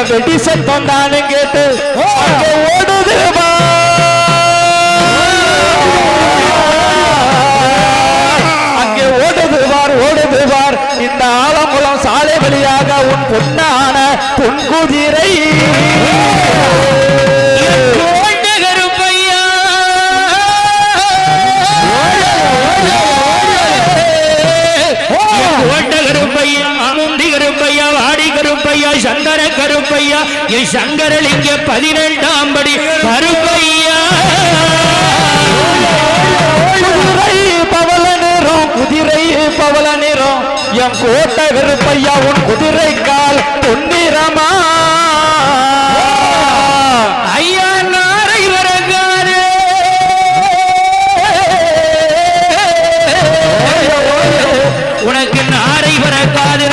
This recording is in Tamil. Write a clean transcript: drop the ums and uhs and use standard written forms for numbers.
வெடி சத்தம் தானே கேட்டு ஓடுது அங்கே ஓடுது வார் இந்த ஆலங்குளம் சாலை வழியாக உன் பொன்னான பொன்குதிரை சங்கர கருப்பையா என் சங்கரலிங்க 12ஆம் படி கருப்பையா குதிரை பவள நிறம் என் கோட்டை கருப்பையா உன் குதிரை கால் பொன்னிறமா ஐயா நாரை வரகாரே உனக்கு நாரை வரக்காது